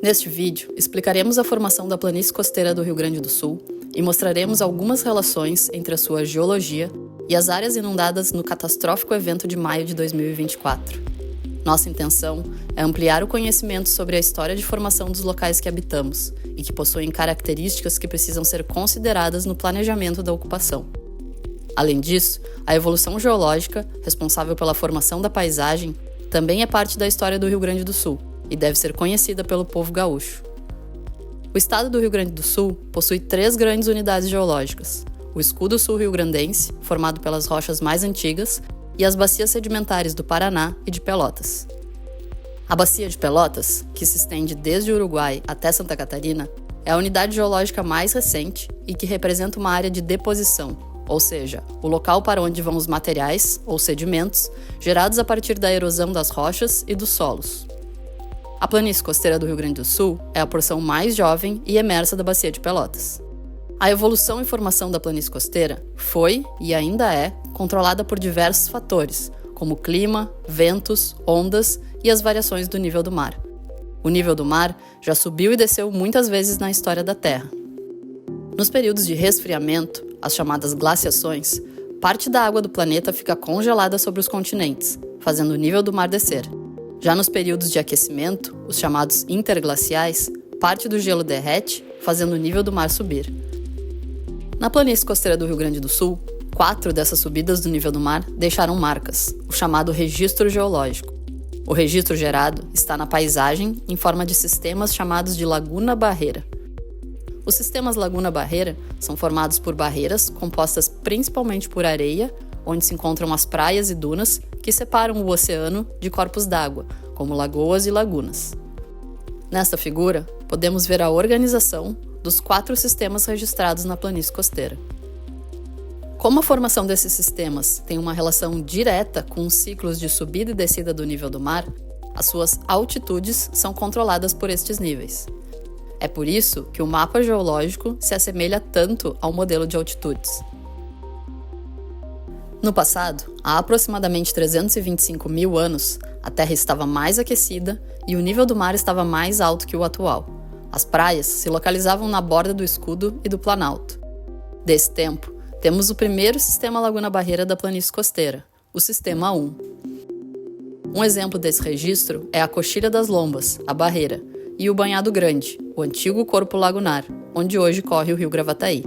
Neste vídeo, explicaremos a formação da planície costeira do Rio Grande do Sul e mostraremos algumas relações entre a sua geologia e as áreas inundadas no catastrófico evento de maio de 2024. Nossa intenção é ampliar o conhecimento sobre a história de formação dos locais que habitamos e que possuem características que precisam ser consideradas no planejamento da ocupação. Além disso, a evolução geológica, responsável pela formação da paisagem, também é parte da história do Rio Grande do Sul e deve ser conhecida pelo povo gaúcho. O estado do Rio Grande do Sul possui 3 grandes unidades geológicas: o Escudo Sul-Rio-Grandense, formado pelas rochas mais antigas, e as bacias sedimentares do Paraná e de Pelotas. A Bacia de Pelotas, que se estende desde o Uruguai até Santa Catarina, é a unidade geológica mais recente e que representa uma área de deposição, ou seja, o local para onde vão os materiais, ou sedimentos, gerados a partir da erosão das rochas e dos solos. A planície costeira do Rio Grande do Sul é a porção mais jovem e emersa da Bacia de Pelotas. A evolução e formação da planície costeira foi, e ainda é, controlada por diversos fatores, como clima, ventos, ondas e as variações do nível do mar. O nível do mar já subiu e desceu muitas vezes na história da Terra. Nos períodos de resfriamento, as chamadas glaciações, parte da água do planeta fica congelada sobre os continentes, fazendo o nível do mar descer. Já nos períodos de aquecimento, os chamados interglaciais, parte do gelo derrete, fazendo o nível do mar subir. Na planície costeira do Rio Grande do Sul, 4 dessas subidas do nível do mar deixaram marcas, o chamado registro geológico. O registro gerado está na paisagem em forma de sistemas chamados de laguna-barreira. Os sistemas laguna-barreira são formados por barreiras compostas principalmente por areia, onde se encontram as praias e dunas que separam o oceano de corpos d'água, como lagoas e lagunas. Nesta figura, podemos ver a organização dos 4 sistemas registrados na planície costeira. Como a formação desses sistemas tem uma relação direta com os ciclos de subida e descida do nível do mar, as suas altitudes são controladas por estes níveis. É por isso que o mapa geológico se assemelha tanto ao modelo de altitudes. No passado, há aproximadamente 325 mil anos, a Terra estava mais aquecida e o nível do mar estava mais alto que o atual. As praias se localizavam na borda do Escudo e do Planalto. Desse tempo, temos o primeiro sistema laguna-barreira da planície costeira, o Sistema 1. Um exemplo desse registro é a Coxilha das Lombas, a Barreira, e o Banhado Grande, o antigo corpo lagunar, onde hoje corre o rio Gravataí.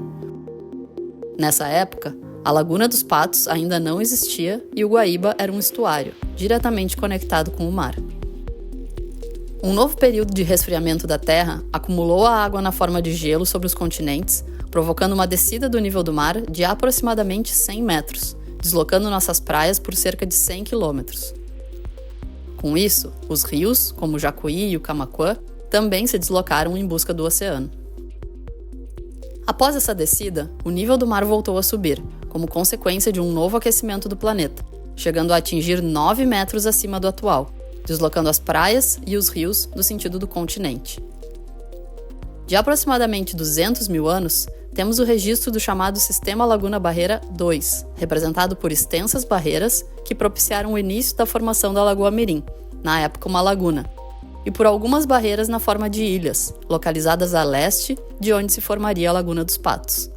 Nessa época, a Laguna dos Patos ainda não existia e o Guaíba era um estuário, diretamente conectado com o mar. Um novo período de resfriamento da Terra acumulou a água na forma de gelo sobre os continentes, provocando uma descida do nível do mar de aproximadamente 100 metros, deslocando nossas praias por cerca de 100 quilômetros. Com isso, os rios, como o Jacuí e o Camaquã, também se deslocaram em busca do oceano. Após essa descida, o nível do mar voltou a subir, como consequência de um novo aquecimento do planeta, chegando a atingir 9 metros acima do atual, deslocando as praias e os rios no sentido do continente. De aproximadamente 200 mil anos, temos o registro do chamado Sistema Laguna-Barreira II, representado por extensas barreiras que propiciaram o início da formação da Lagoa Mirim, na época uma laguna, e por algumas barreiras na forma de ilhas, localizadas a leste de onde se formaria a Laguna dos Patos.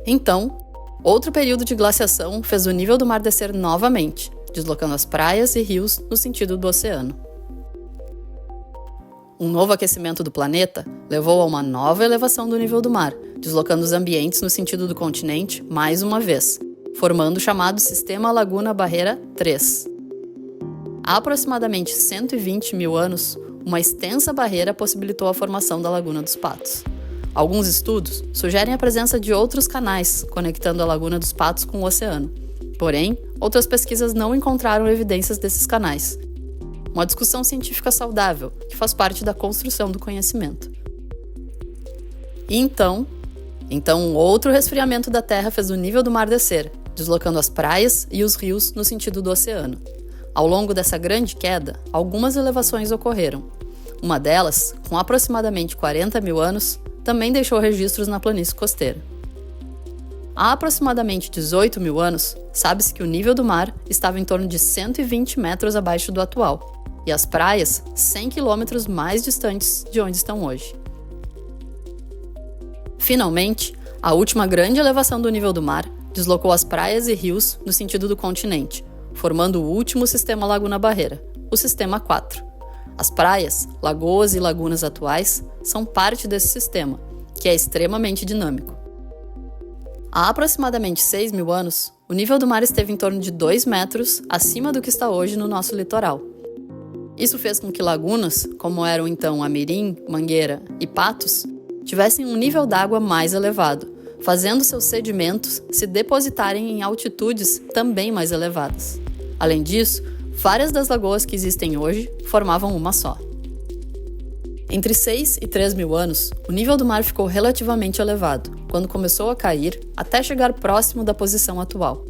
Então, outro período de glaciação fez o nível do mar descer novamente, deslocando as praias e rios no sentido do oceano. Um novo aquecimento do planeta levou a uma nova elevação do nível do mar, deslocando os ambientes no sentido do continente mais uma vez, formando o chamado Sistema Laguna-Barreira III. Há aproximadamente 120 mil anos, uma extensa barreira possibilitou a formação da Laguna dos Patos. Alguns estudos sugerem a presença de outros canais conectando a Laguna dos Patos com o oceano. Porém, outras pesquisas não encontraram evidências desses canais. Uma discussão científica saudável, que faz parte da construção do conhecimento. E então, um outro resfriamento da Terra fez o nível do mar descer, deslocando as praias e os rios no sentido do oceano. Ao longo dessa grande queda, algumas elevações ocorreram. Uma delas, com aproximadamente 40 mil anos, também deixou registros na planície costeira. Há aproximadamente 18 mil anos, sabe-se que o nível do mar estava em torno de 120 metros abaixo do atual, e as praias 100 quilômetros mais distantes de onde estão hoje. Finalmente, a última grande elevação do nível do mar deslocou as praias e rios no sentido do continente, formando o último sistema laguna-barreira, o Sistema 4. As praias, lagoas e lagunas atuais são parte desse sistema, que é extremamente dinâmico. Há aproximadamente 6 mil anos, o nível do mar esteve em torno de 2 metros acima do que está hoje no nosso litoral. Isso fez com que lagunas, como eram então a Mirim, Mangueira e Patos, tivessem um nível d'água mais elevado, fazendo seus sedimentos se depositarem em altitudes também mais elevadas. Além disso, várias das lagoas que existem hoje formavam uma só. Entre 6 e 3 mil anos, o nível do mar ficou relativamente elevado, quando começou a cair até chegar próximo da posição atual.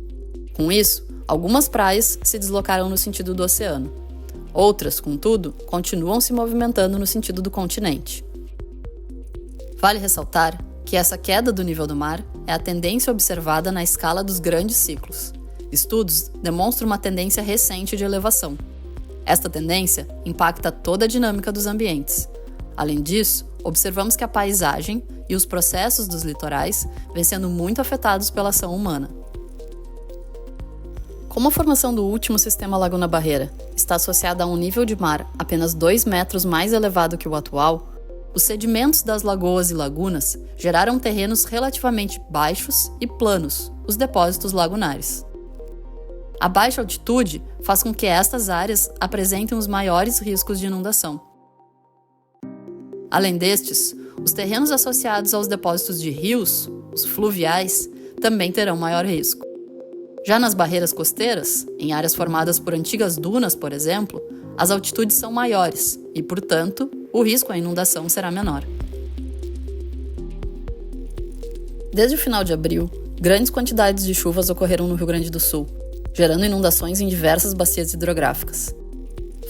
Com isso, algumas praias se deslocaram no sentido do oceano. Outras, contudo, continuam se movimentando no sentido do continente. Vale ressaltar que essa queda do nível do mar é a tendência observada na escala dos grandes ciclos. Estudos demonstram uma tendência recente de elevação. Esta tendência impacta toda a dinâmica dos ambientes. Além disso, observamos que a paisagem e os processos dos litorais vêm sendo muito afetados pela ação humana. Como a formação do último sistema laguna-barreira está associada a um nível de mar apenas 2 metros mais elevado que o atual, os sedimentos das lagoas e lagunas geraram terrenos relativamente baixos e planos, os depósitos lagunares. A baixa altitude faz com que estas áreas apresentem os maiores riscos de inundação. Além destes, os terrenos associados aos depósitos de rios, os fluviais, também terão maior risco. Já nas barreiras costeiras, em áreas formadas por antigas dunas, por exemplo, as altitudes são maiores e, portanto, o risco à inundação será menor. Desde o final de abril, grandes quantidades de chuvas ocorreram no Rio Grande do Sul, gerando inundações em diversas bacias hidrográficas.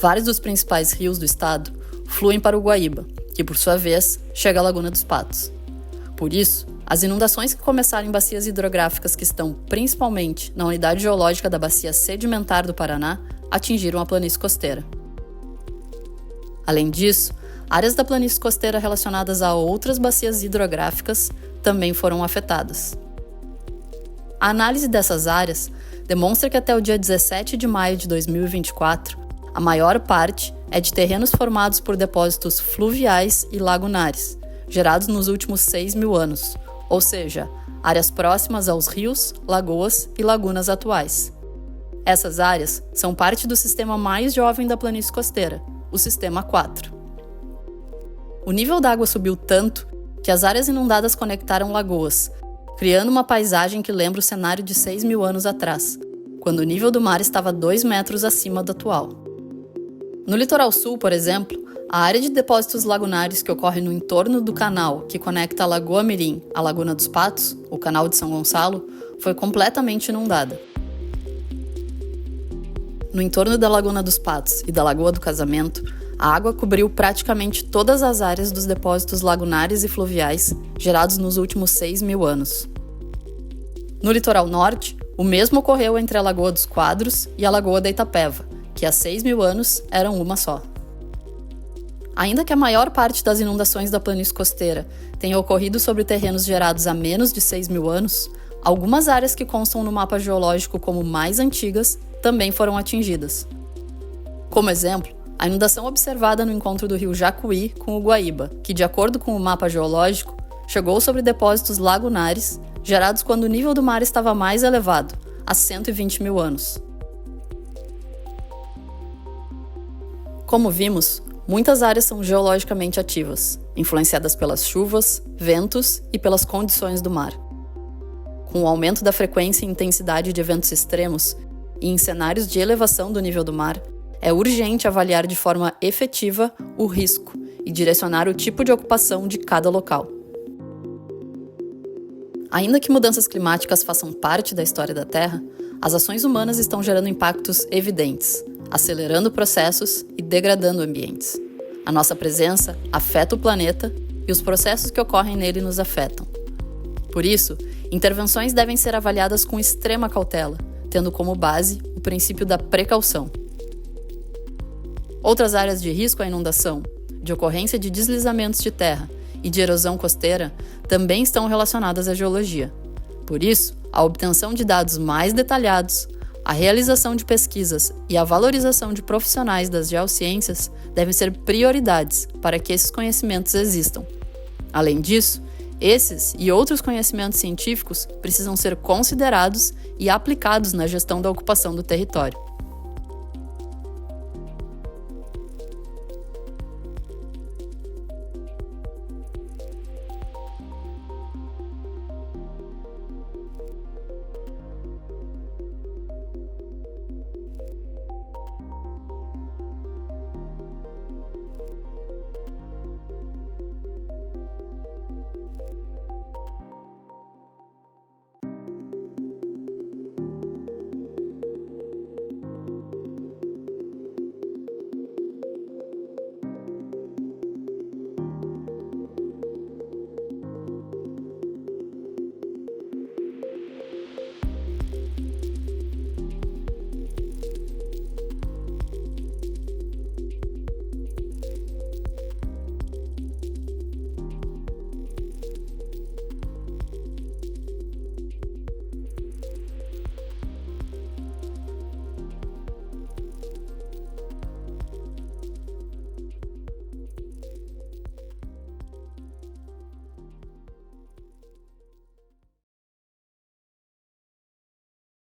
Vários dos principais rios do estado fluem para o Guaíba, que, por sua vez, chega à Laguna dos Patos. Por isso, as inundações que começaram em bacias hidrográficas que estão principalmente na unidade geológica da Bacia Sedimentar do Paraná atingiram a planície costeira. Além disso, áreas da planície costeira relacionadas a outras bacias hidrográficas também foram afetadas. A análise dessas áreas demonstra que até o dia 17 de maio de 2024, a maior parte é de terrenos formados por depósitos fluviais e lagunares, gerados nos últimos 6 mil anos, ou seja, áreas próximas aos rios, lagoas e lagunas atuais. Essas áreas são parte do sistema mais jovem da planície costeira, o Sistema 4. O nível d'água subiu tanto que as áreas inundadas conectaram lagoas, criando uma paisagem que lembra o cenário de 6 mil anos atrás, quando o nível do mar estava 2 metros acima do atual. No litoral sul, por exemplo, a área de depósitos lagunares que ocorre no entorno do canal que conecta a Lagoa Mirim à Laguna dos Patos, o Canal de São Gonçalo, foi completamente inundada. No entorno da Laguna dos Patos e da Lagoa do Casamento, a água cobriu praticamente todas as áreas dos depósitos lagunares e fluviais gerados nos últimos 6 mil anos. No litoral norte, o mesmo ocorreu entre a Lagoa dos Quadros e a Lagoa da Itapeva, que há 6 mil anos eram uma só. Ainda que a maior parte das inundações da planície costeira tenha ocorrido sobre terrenos gerados há menos de 6 mil anos, algumas áreas que constam no mapa geológico como mais antigas também foram atingidas. Como exemplo, a inundação observada no encontro do rio Jacuí com o Guaíba, que, de acordo com o mapa geológico, chegou sobre depósitos lagunares gerados quando o nível do mar estava mais elevado, há 120 mil anos. Como vimos, muitas áreas são geologicamente ativas, influenciadas pelas chuvas, ventos e pelas condições do mar. Com o aumento da frequência e intensidade de eventos extremos e em cenários de elevação do nível do mar, é urgente avaliar de forma efetiva o risco e direcionar o tipo de ocupação de cada local. Ainda que mudanças climáticas façam parte da história da Terra, as ações humanas estão gerando impactos evidentes, acelerando processos e degradando ambientes. A nossa presença afeta o planeta e os processos que ocorrem nele nos afetam. Por isso, intervenções devem ser avaliadas com extrema cautela, tendo como base o princípio da precaução. Outras áreas de risco à inundação, de ocorrência de deslizamentos de terra e de erosão costeira também estão relacionadas à geologia. Por isso, a obtenção de dados mais detalhados, a realização de pesquisas e a valorização de profissionais das geociências devem ser prioridades para que esses conhecimentos existam. Além disso, esses e outros conhecimentos científicos precisam ser considerados e aplicados na gestão da ocupação do território.